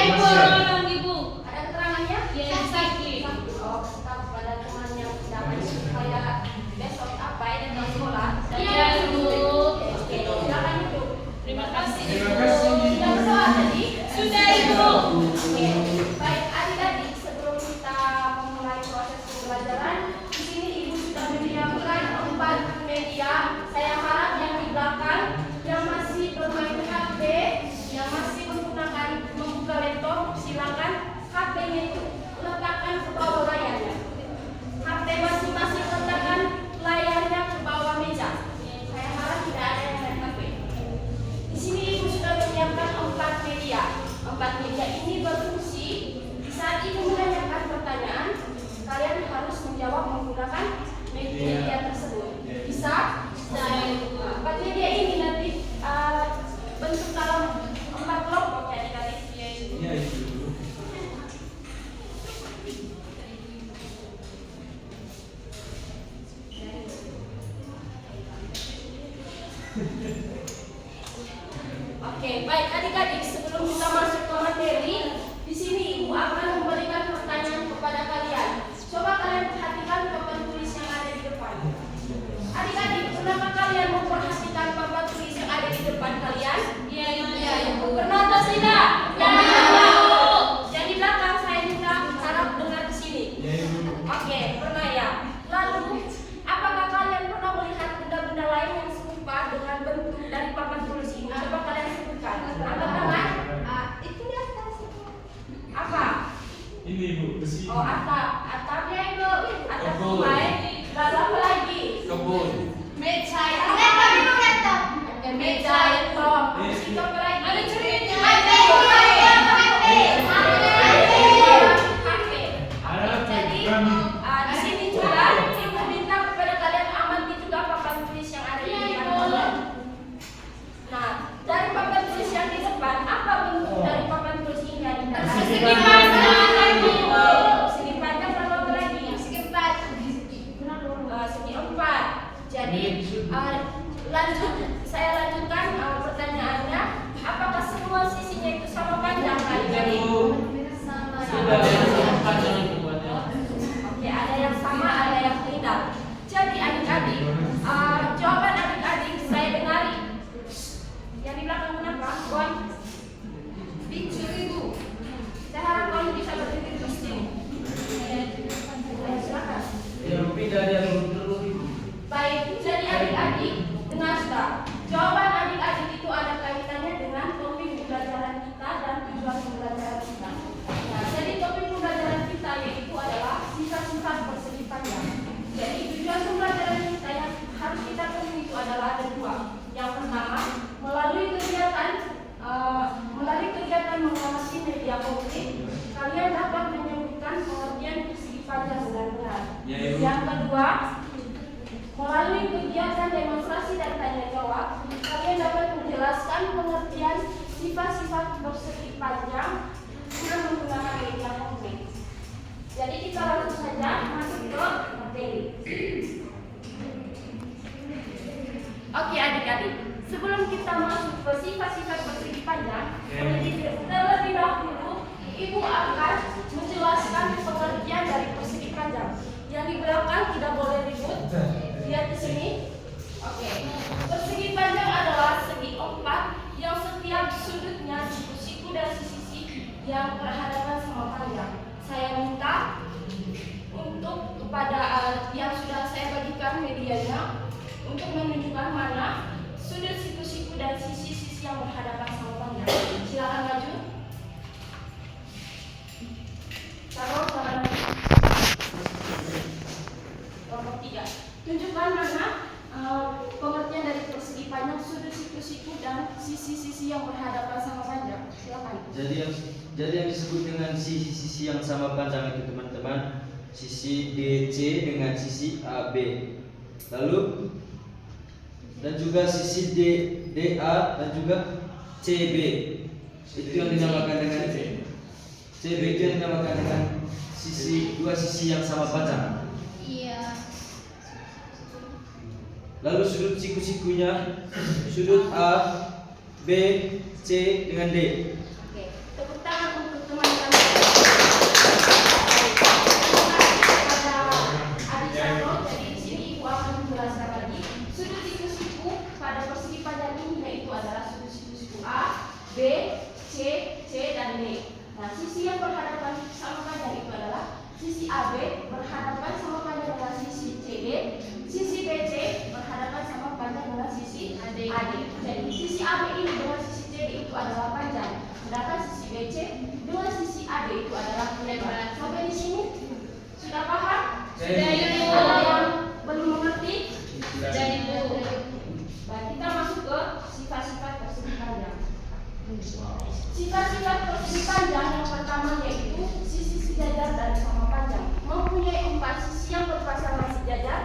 Ibu, orang Ibu. Ada keterangannya? Ya, sakit. Oh, tetap pada teman yang dapat supaya besok apa ya datang sekolah. Iya, Ibu. Oke, silakan duduk. Terima kasih. Terima kasih. Sudah berdoa tadi? Sudah, Ibu. Oke, baik adik-adik, sebelum kita memulai proses pembelajaran, di sini Ibu sudah menyiapkan 4 media. Saya harap yang di belakang yang masih bermain HP, yang masih menggunakan membuka laptop, silakan HP-nya itu letakkan ke bawah layarnya. HP masing-masing letakkan layarnya ke bawah meja. Saya harap tidak ada yang main HP. Di sini Ibu sudah menyiapkan 4 media. 4 media ini berfungsi di saat Ibu menanyakan pertanyaan, kalian harus menjawab menggunakan media tersebut. Bisa? Nah, 4 media ini nanti bentuk dalam 4 kelompok ya adik-adik. Iya, Ibu. Oke, baik adik-adik, sebelum kita masuk ke materi, di sini Ibu akan memberikan pertanyaan kepada kalian. Coba kalian perhatikan papan tulis yang ada di depan. Adik-adik, pernahkah kalian memperhatikan papan tulis yang ada di depan kalian? Iya, Ibu. Pernah atau tidak? Ya, Ibu. Yang di belakang saya minta harap dengar di sini. Iya, Ibu. Oke, pernah ya. Lalu, apakah kalian pernah melihat benda-benda lain yang serupa dengan bentuk dari papan tulis ini? Coba kalian sebutkan. Angkat tangan. Itu di atas. Apa? Ini, Ibu, besi. Oh, atapnya itu. Atap Kebun. rumah. Lalu apa lagi? Kebun. Meja itu. Oke, meja itu. Terus itu apa lagi? Ada cerita. Jadi di sini juga Ibu minta kepada kalian amati juga papan tulis yang ada di depan kalian. Nah, dari papan tulis yang di depan, apa bentuk dari papan tulis ini adik-adik? Persegi panjang, Ibu. Persegi panjang lalu apa lagi? Segi 4. Segi 4. Jadi saya lanjutkan pertanyaannya. Apakah semua sisinya itu sama panjang adik-adik? Sudah ada yang sama panjang, Ibu. Oke, ada yang sama, ada yang tidak. Jadi adik-adik, jawaban adik-adik saya dengar. Yang di belakang kenapa? Boy, bincang Ibu. Saya harap kamu bisa berdiri di sini. Silakan. Yang pindah dia terus, Ibu. Baik, jadi adik-adik, dengar sudah. Jawaban adik-adik itu ada kaitannya dengan topik pembelajaran kita dan tujuan pembelajaran kita. Nah, jadi topik pembelajaran kita yaitu adalah sifat-sifat persegi panjang. Jadi tujuan pembelajaran kita yang harus kita penuhi itu adalah ada 2. Yang pertama, melalui kegiatan mengamati media konkret, kalian dapat menyebutkan pengertian persegi panjang dengan benar. Ya, Ibu. Yang kedua, melalui kegiatan demonstrasi dan tanya jawab, kalian dapat menjelaskan pengertian sifat-sifat persegi panjang dengan menggunakan media konkret. Jadi kita langsung saja masuk ke materi. Oke adik-adik, sebelum kita masuk ke sifat-sifat persegi panjang, terlebih dahulu Ibu akan menjelaskan pengertian dari persegi panjang. Yang di belakang tidak boleh ribut. Lihat di sini. Oke. Persegi panjang adalah segi 4 yang setiap sudutnya siku-siku dan sisi-sisi yang berhadapan sama panjang. Saya minta untuk kepada yang sudah saya bagikan medianya untuk menunjukkan mana sudut siku-siku dan sisi-sisi yang berhadapan sama panjang. Silakan maju. Taruh tangan. Kelompok 3. Tunjukkan mana pengertian dari persegi panjang, sudut siku-siku dan sisi-sisi yang berhadapan sama panjang. Silakan. Jadi yang disebut dengan sisi-sisi yang sama panjang itu teman-teman, sisi DC dengan sisi AB. Lalu dan juga sisi DA dan juga CB. Itu yang dinamakan dengan CB itu yang dinamakan dengan dua sisi yang sama panjang. Iya. Lalu sudut siku-sikunya sudut A, B, C dengan D. Oke, tepuk tangan untuk Sifat-sifat persegi panjang yang pertama yaitu sisi sejajar dan sama panjang, mempunyai 4 sisi yang berpasangan sejajar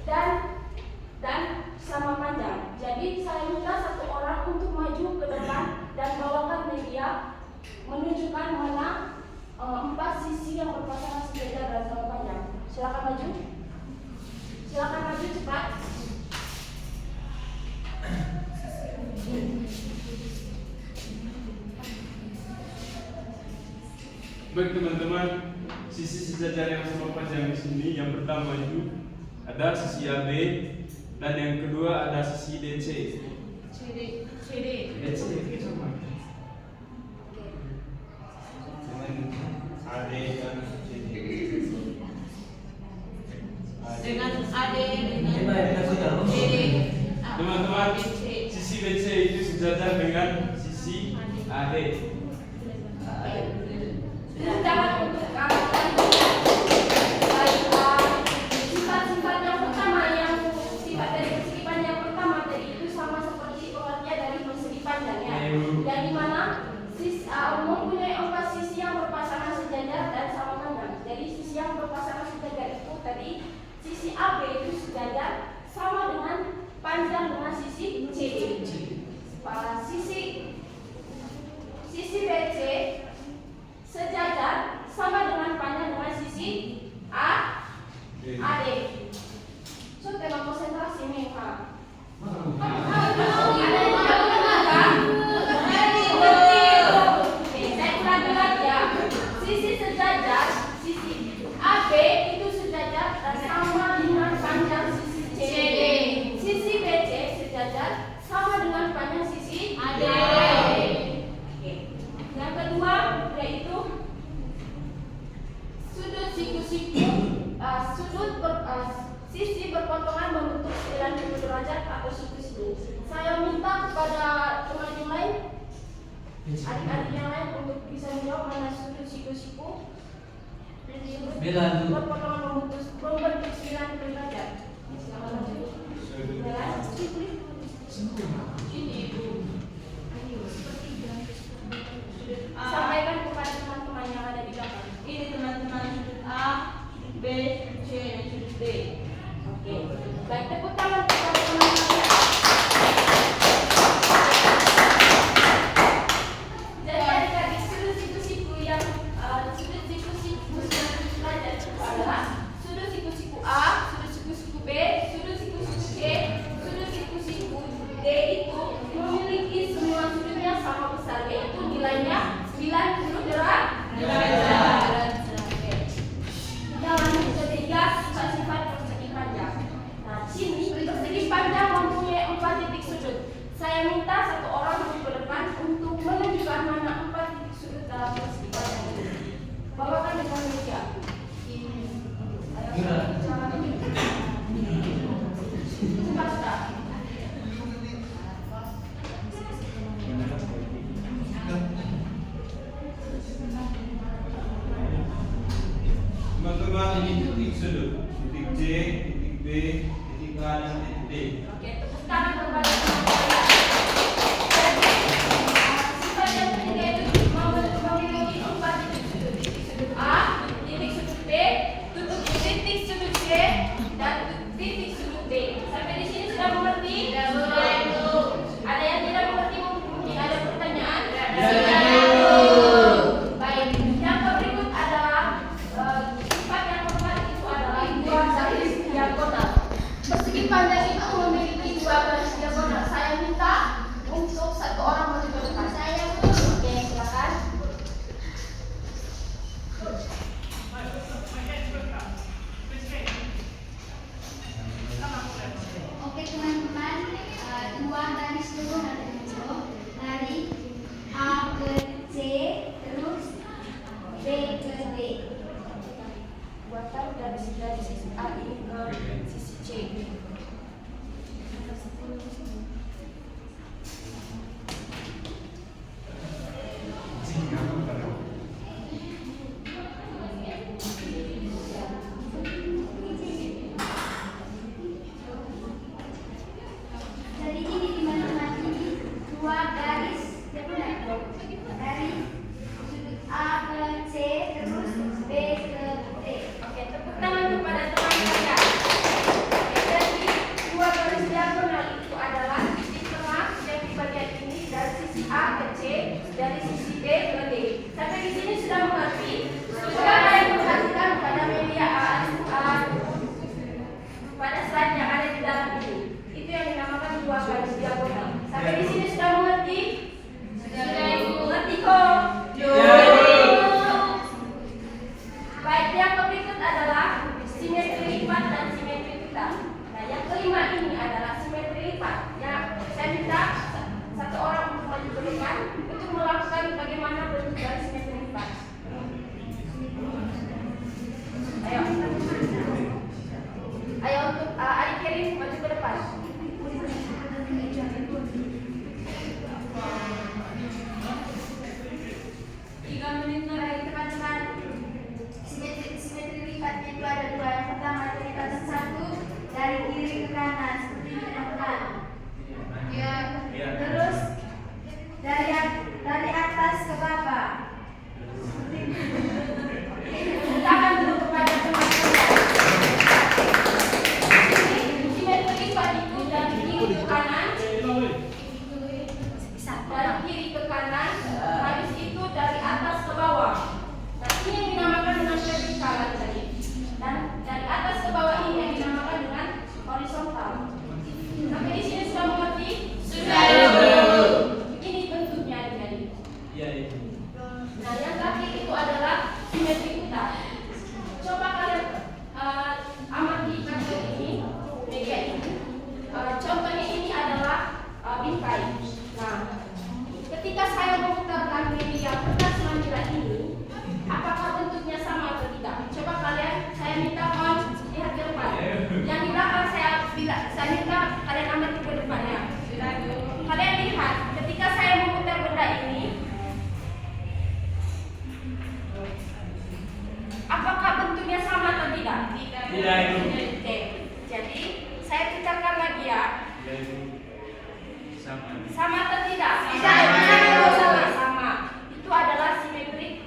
dan sama panjang. Jadi saya minta satu orang untuk maju ke depan dan bawakan media menunjukkan mana 4 sisi yang berpasangan sejajar dan sama panjang. Silakan maju. Silakan maju cepat. Baik teman-teman, sisi sejajar yang sama panjang di sini yang pertama itu ada sisi AB dan yang kedua ada sisi DC. CD. DC itu sama. AD dan CD. Dengan AD dengan CD. Teman-teman, sisi BC itu sejajar dengan sisi AD. Jangan untuk sifat-sifat yang pertama yang sifat dari persegi panjang pertama tadi itu sama seperti pengertian dari persegi panjang ya. Yang dimana mempunyai 4 sisi yang berpasangan sejajar dan sama panjang. Jadi sisi yang berpasangan sejajar itu tadi sisi AB itu sejajar sama dengan panjang dengan sisi CD. Sisi BC sejajar sama dengan panjang dengan sisi AD. So, tema konsentrasi nih, Pak. Ada yang tidak benar, kan? Saya ulangi lagi ya. Sisi sejajar, sisi AB itu sejajar dan sama dengan panjang sisi CD. Sisi BC sejajar sama dengan panjang sisi AD. Yang kedua yaitu sudut siku-siku sisi berpotongan membentuk 90 derajat atau siku-siku. Saya minta kepada teman yang lain, adik-adik yang lain untuk bisa menjawab mana sudut siku-siku berpotongan membentuk 90 derajat. Silakan maju. Ini Bu. Sampaikan kepada teman-teman yang ada di belakang. Ini teman-teman sudut A, B, C, dan sudut D. Oke. Baik, tepuk tangan kepada teman-teman. Jadi adik-adik sudut siku-siku yang sudut siku-siku derajat itu adalah sudut siku-siku A, sudut siku-siku B, sudut siku-siku C, sudut siku-siku D itu memiliki semua sudutnya sama besar, yaitu nilainya 90 derajat. Yang ketiga, sifat-sifat persegi panjang. Nah, sini persegi panjang mempunyai 4 titik sudut. Saya minta satu orang maju ke depan untuk menunjukkan mana 4 titik sudut dalam persegi panjang ini. Bawakan dengan meja. Cepat sudah. Teman-teman, ini titik sudut, titik C, titik B, titik A, dan titik D. Oke, tepuk tangan kepada teman-teman. Sifat yang ketiga itu memiliki 4 titik sudut. Titik sudut A, titik sudut B, titik sudut C, dan titik sudut D. Sampai di sini sudah mengerti? Ada yang tidak mengerti? Mungkin ada pertanyaan? Baik, yang berikut adalah sifat yang keempat itu adalah 2 garis diagonal. Persegi panjang itu memiliki 2 garis diagonal. Saya minta untuk satu orang maju ke depan. Saya oke, silakan. Oke teman-teman, 2 garis diagonal itu dari A ke C terus B ke D. Buatkan dari sisi A ini ke sisi C. Jadi ini teman-teman, ini 2 garis diagonal. diagonal itu adalah di tengah yang di bagian ini dari sisi A ke C, dari sisi B ke D. Sampai di sini sudah mengerti? Sudah kalian perhatikan pada media pada slide yang ada di dalam ini. Itu yang dinamakan dua garis diagonal. Sampai di sini sudah mengerti? Sudah mengerti kok? Baik, yang berikut adalah simetri lipat dan simetri pita. Nah, yang kelima ini adalah simetri lipat. Ya, saya minta satu orang untuk maju ke depan untuk melakukan bagaimana bentuk dari simetri lipat. Ayo. Ayo untuk adik Kerim maju ke depan. 3 menit Baik teman-teman, simetri lipatnya itu ada dua. Yang pertama dari atas satu, dari kiri ke kanan seperti ini teman-teman. Terus dari atas ke bawah. Kita akan dulu kepada teman-teman. Simetri lipat itu dari kiri ke kanan. Dari kiri ke kanan, habis itu dari atas ke bawah. Nah, ini yang dinamakan dengan vertikal tadi. Dan dari atas ke bawah ini yang dinamakan dengan horizontal. Sampai di sini sudah mengerti? Sudah. Ini bentuknya adik-adik. Iya itu. Nah, yang terakhir itu adalah simetri pita. Coba kalian amati kaca ini, media ini. Contohnya ini adalah bingkai. Nah, ketika saya memutarkan media kertas lampiran ini, apakah bentuknya sama atau tidak? Coba saya minta kawan lihat ke depan. Yang di belakang saya minta kalian amati ke depannya. Kalian lihat, ketika saya memutar benda ini, apakah bentuknya sama atau tidak? Tidak. Oke. Jadi saya putarkan lagi ya. Iya itu. Sama. Sama atau tidak? Sama. Itu adalah simetri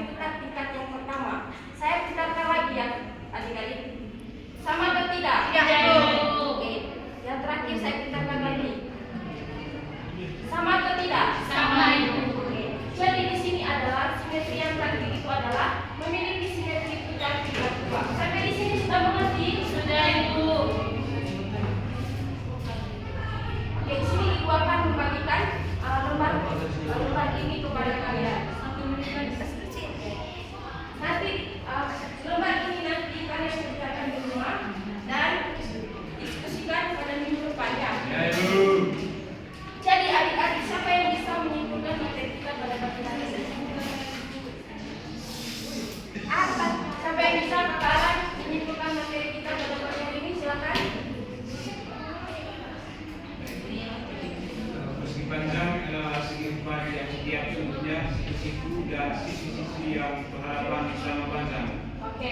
pita tingkat yang pertama. Saya putarkan lagi ya, adik-adik. Sama atau tidak? Oke. Yang terakhir saya putarkan lagi. Sama atau tidak? Oke. Jadi di sini adalah simetri yang terakhir itu adalah memiliki simetri pita tingkat 2. Sampai di sini sudah mengerti? Sudah, Ibu. Oke, di sini Ibu akan membagikan lembar ini kepada kalian. Nanti lembar ini nanti kalian kerjakan di rumah dan diskusikan pada minggu depan ya. Iya itu. Jadi adik-adik siapa yang bisa menyimpulkan materi kita pada pagi hari ini? Apa? Siapa yang bisa bakalan menyimpulkan materi kita pada pagi hari ini? Silakan. Meski panjang adalah segi lipat yang setiap sudutnya siku-siku dan sisi-sisi yang berhadapan sama panjang. Oke,